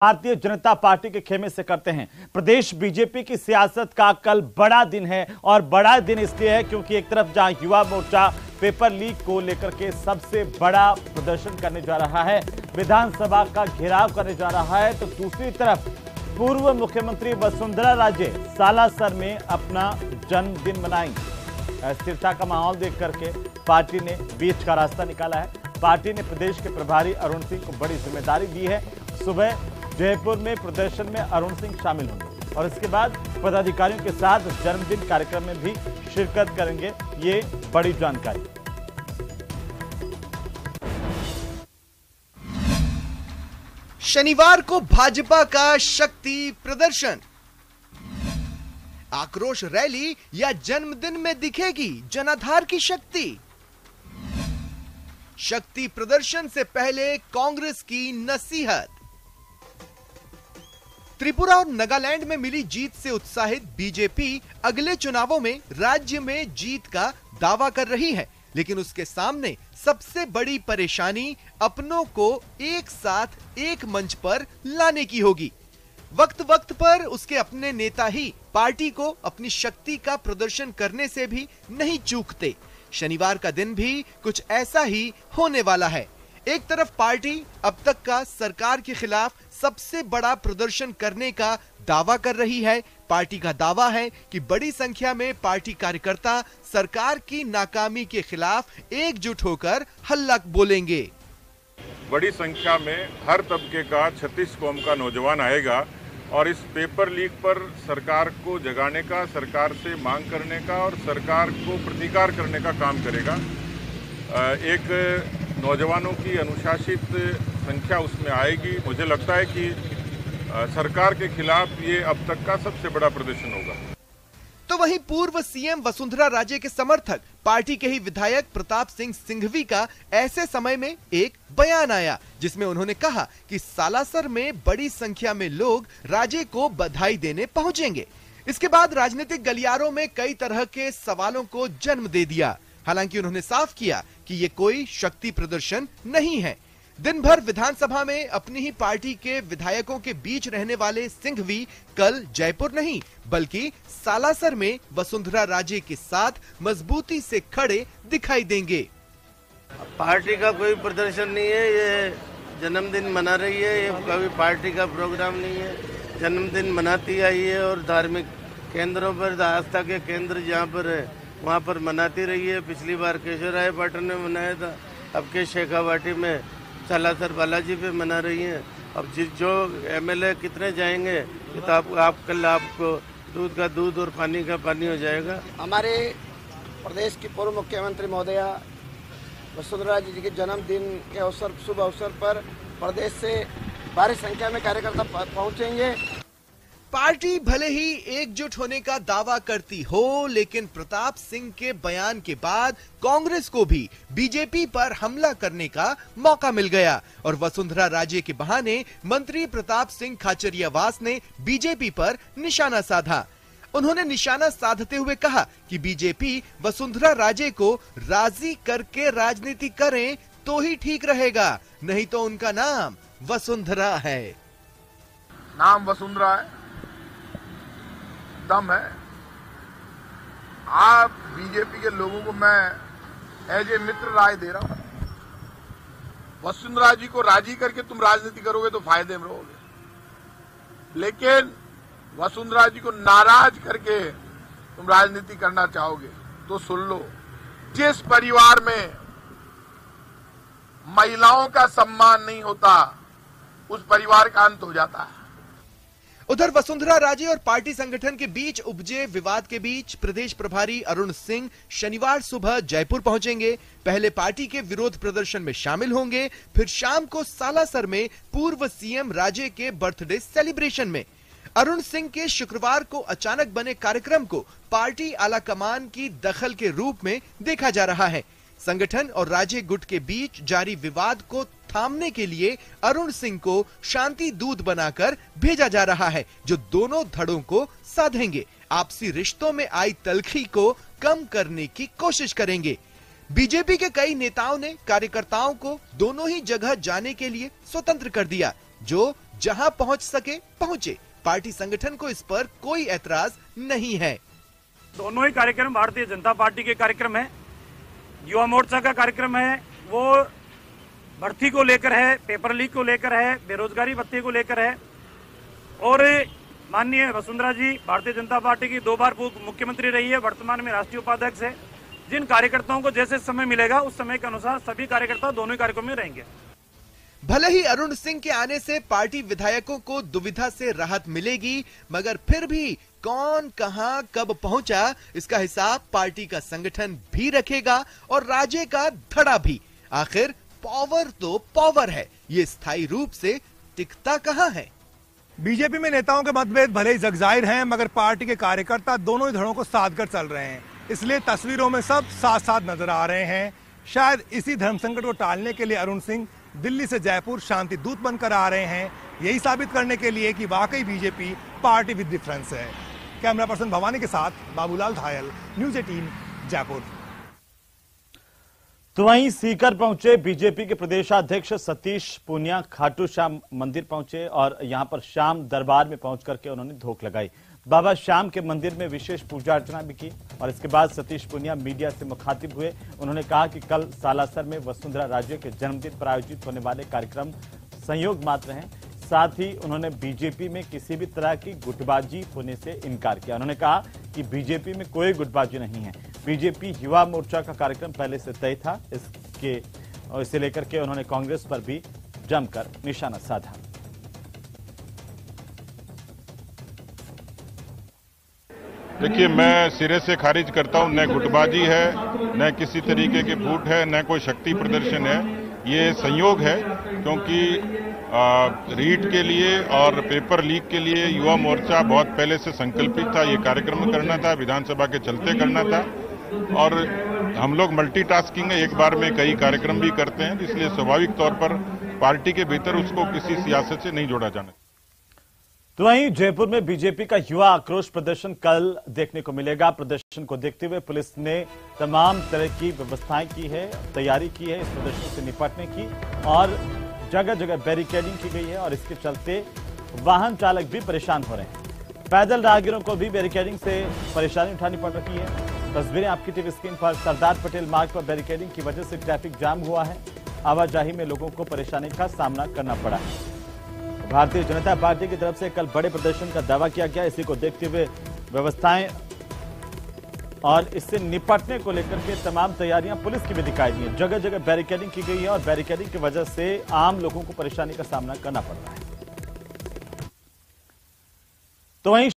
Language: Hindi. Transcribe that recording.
भारतीय जनता पार्टी के खेमे से करते हैं। प्रदेश बीजेपी की सियासत का कल बड़ा दिन है और बड़ा दिन इसलिए है क्योंकि एक तरफ जहां युवा मोर्चा पेपर लीक को लेकर के सबसे बड़ा प्रदर्शन करने जा रहा है, विधानसभा का घेराव करने जा रहा है, तो दूसरी तरफ पूर्व मुख्यमंत्री वसुंधरा राजे सालासर में अपना जन्मदिन मनाएंगे। अस्थिरता का माहौल देख करके पार्टी ने बीच का रास्ता निकाला है। पार्टी ने प्रदेश के प्रभारी अरुण सिंह को बड़ी जिम्मेदारी दी है। सुबह जयपुर में प्रदर्शन में अरुण सिंह शामिल होंगे और इसके बाद पदाधिकारियों के साथ जन्मदिन कार्यक्रम में भी शिरकत करेंगे। ये बड़ी जानकारी। शनिवार को भाजपा का शक्ति प्रदर्शन, आक्रोश रैली या जन्मदिन में दिखेगी जनाधार की शक्ति। शक्ति प्रदर्शन से पहले कांग्रेस की नसीहत। त्रिपुरा और नागालैंड में मिली जीत से उत्साहित बीजेपी अगले चुनावों में राज्य में जीत का दावा कर रही है, लेकिन उसके सामने सबसे बड़ी परेशानी अपनों को एक साथ एक मंच पर लाने की होगी। वक्त वक्त पर उसके अपने नेता ही पार्टी को अपनी शक्ति का प्रदर्शन करने से भी नहीं चूकते। शनिवार का दिन भी कुछ ऐसा ही होने वाला है। एक तरफ पार्टी अब तक का सरकार के खिलाफ सबसे बड़ा प्रदर्शन करने का दावा कर रही है। पार्टी का दावा है कि बड़ी संख्या में पार्टी कार्यकर्ता सरकार की नाकामी के खिलाफ एकजुट होकर हल्ला बोलेंगे। बड़ी संख्या में हर तबके का 36 कौम का नौजवान आएगा और इस पेपर लीक पर सरकार को जगाने का, सरकार से मांग करने का और सरकार को प्रतिकार करने का काम करेगा। एक नौजवानों की अनुशासित संख्या उसमें आएगी। मुझे लगता है कि सरकार के खिलाफ ये अब तक का सबसे बड़ा प्रदर्शन होगा। तो वहीं पूर्व सीएम वसुंधरा राजे के समर्थक पार्टी के ही विधायक प्रताप सिंह सिंघवी का ऐसे समय में एक बयान आया, जिसमें उन्होंने कहा कि सालासर में बड़ी संख्या में लोग राजे को बधाई देने पहुंचेंगे। इसके बाद राजनीतिक गलियारों में कई तरह के सवालों को जन्म दे दिया। हालांकि उन्होंने साफ किया कि ये कोई शक्ति प्रदर्शन नहीं है। दिन भर विधानसभा में अपनी ही पार्टी के विधायकों के बीच रहने वाले सिंघवी कल जयपुर नहीं बल्कि सालासर में वसुंधरा राजे के साथ मजबूती से खड़े दिखाई देंगे। पार्टी का कोई प्रदर्शन नहीं है, ये जन्मदिन मना रही है, ये कभी पार्टी का प्रोग्राम नहीं है। जन्मदिन मनाती आई है और धार्मिक केंद्रों पर, आस्था के केंद्र जहाँ पर है वहाँ पर मनाती रही है। पिछली बार केशवराय पाटन में मनाया था, अब के शेखावाटी में सालासर बालाजी पे मना रही हैं। अब जो एमएलए कितने जाएंगे तो आप कल आपको दूध का दूध और पानी का पानी हो जाएगा। हमारे प्रदेश की पूर्व मुख्यमंत्री महोदया वसुंधरा जी के जन्मदिन के अवसर, शुभ अवसर पर प्रदेश से भारी संख्या में कार्यकर्ता पहुंचेंगे। पार्टी भले ही एकजुट होने का दावा करती हो, लेकिन प्रताप सिंह के बयान के बाद कांग्रेस को भी बीजेपी पर हमला करने का मौका मिल गया और वसुंधरा राजे के बहाने मंत्री प्रताप सिंह खाचरियावास ने बीजेपी पर निशाना साधा। उन्होंने निशाना साधते हुए कहा कि बीजेपी वसुंधरा राजे को राजी करके राजनीति करें तो ही ठीक रहेगा, नहीं तो उनका नाम वसुंधरा है। नाम वसुंधरा है, दम है। आप बीजेपी के लोगों को मैं एज ए मित्र राय दे रहा हूं, वसुंधरा जी को राजी करके तुम राजनीति करोगे तो फायदे में रहोगे, लेकिन वसुंधरा जी को नाराज करके तुम राजनीति करना चाहोगे तो सुन लो, जिस परिवार में महिलाओं का सम्मान नहीं होता उस परिवार का अंत हो जाता है। उधर वसुंधरा राजे और पार्टी संगठन के बीच उपजे विवाद के बीच प्रदेश प्रभारी अरुण सिंह शनिवार सुबह जयपुर पहुंचेंगे। पहले पार्टी के विरोध प्रदर्शन में शामिल होंगे, फिर शाम को सालासर में पूर्व सीएम राजे के बर्थडे सेलिब्रेशन में। अरुण सिंह के शुक्रवार को अचानक बने कार्यक्रम को पार्टी आलाकमान की दखल के रूप में देखा जा रहा है। संगठन और राजे गुट के बीच जारी विवाद को थामने के लिए अरुण सिंह को शांति दूत बनाकर भेजा जा रहा है, जो दोनों धड़ों को साधेंगे, आपसी रिश्तों में आई तलखी को कम करने की कोशिश करेंगे। बीजेपी के कई नेताओं ने कार्यकर्ताओं को दोनों ही जगह जाने के लिए स्वतंत्र कर दिया, जो जहां पहुंच सके पहुंचे। पार्टी संगठन को इस पर कोई ऐतराज नहीं है। दोनों ही कार्यक्रम भारतीय जनता पार्टी के कार्यक्रम है, युवा मोर्चा का कार्यक्रम है, वो भर्ती को लेकर है, पेपर लीक को लेकर है, बेरोजगारी भत्ते को लेकर है। और माननीय वसुंधरा जी भारतीय जनता पार्टी की 2 बार मुख्यमंत्री रही है, वर्तमान में राष्ट्रीय उपाध्यक्ष है। जिन कार्यकर्ताओं को जैसे समय मिलेगा उस समय के अनुसार सभी कार्यकर्ता दोनों ही कार्यक्रम में रहेंगे। भले ही अरुण सिंह के आने से पार्टी विधायकों को दुविधा से राहत मिलेगी, मगर फिर भी कौन कहां कब पहुंचा इसका हिसाब पार्टी का संगठन भी रखेगा और राज्य का धड़ा भी। आखिर पावर तो पावर है, ये स्थायी रूप से टिकता कहां है। बीजेपी में नेताओं के मतभेद भले ही जगजाहिर हैं, मगर पार्टी के कार्यकर्ता दोनों ही धड़ों को साथ कर चल रहे हैं, इसलिए तस्वीरों में सब साथ साथ नजर आ रहे हैं। शायद इसी धर्म संकट को टालने के लिए अरुण सिंह दिल्ली से जयपुर शांति दूत बनकर आ रहे हैं, यही साबित करने के लिए कि वाकई बीजेपी पार्टी विद डिफरेंस है। कैमरा पर्सन भवानी के साथ बाबूलाल धायल, न्यूज़ 18 जयपुर। तो वहीं सीकर पहुंचे बीजेपी के प्रदेशाध्यक्ष सतीश पूनिया खाटू श्याम मंदिर पहुंचे और यहां पर श्याम दरबार में पहुंच करके उन्होंने धोख लगाई। बाबा श्याम के मंदिर में विशेष पूजा अर्चना भी की और इसके बाद सतीश पूनिया मीडिया से मुखातिब हुए। उन्होंने कहा कि कल सालासर में वसुंधरा राजे के जन्मदिन पर आयोजित होने वाले कार्यक्रम संयोग मात्र हैं। साथ ही उन्होंने बीजेपी में किसी भी तरह की गुटबाजी होने से इनकार किया। उन्होंने कहा कि बीजेपी में कोई गुटबाजी नहीं है, बीजेपी युवा मोर्चा का कार्यक्रम पहले से तय था। इसे लेकर के उन्होंने कांग्रेस पर भी जमकर निशाना साधा। देखिए, मैं सिरे से खारिज करता हूं, न गुटबाजी है, न किसी तरीके के फूट है, न कोई शक्ति प्रदर्शन है। ये संयोग है क्योंकि रीट के लिए और पेपर लीक के लिए युवा मोर्चा बहुत पहले से संकल्पित था। ये कार्यक्रम करना था, विधानसभा के चलते करना था और हम लोग मल्टीटास्किंग है, एक बार में कई कार्यक्रम भी करते हैं, इसलिए स्वाभाविक तौर पर पार्टी के भीतर उसको किसी सियासत से नहीं जोड़ा जाना। तो वहीं जयपुर में बीजेपी का युवा आक्रोश प्रदर्शन कल देखने को मिलेगा। प्रदर्शन को देखते हुए पुलिस ने तमाम तरह की व्यवस्थाएं की है, तैयारी की है इस प्रदर्शन से निपटने की और जगह जगह बैरिकेडिंग की गई है और इसके चलते वाहन चालक भी परेशान हो रहे हैं। पैदल राहगीरों को भी बैरिकेडिंग से परेशानी उठानी पड़ रही है। तस्वीरें आपकी टीवी स्क्रीन पर। सरदार पटेल मार्ग पर बैरिकेडिंग की वजह से ट्रैफिक जाम हुआ है, आवाजाही में लोगों को परेशानी का सामना करना पड़ा है। भारतीय जनता पार्टी की तरफ से कल बड़े प्रदर्शन का दावा किया गया। इसी को देखते हुए व्यवस्थाएं और इससे निपटने को लेकर के तमाम तैयारियां पुलिस की भी दिखाई दी हैं। जगह जगह बैरिकेडिंग की गई है और बैरिकेडिंग की वजह से आम लोगों को परेशानी का सामना करना पड़ रहा है। तो वहीं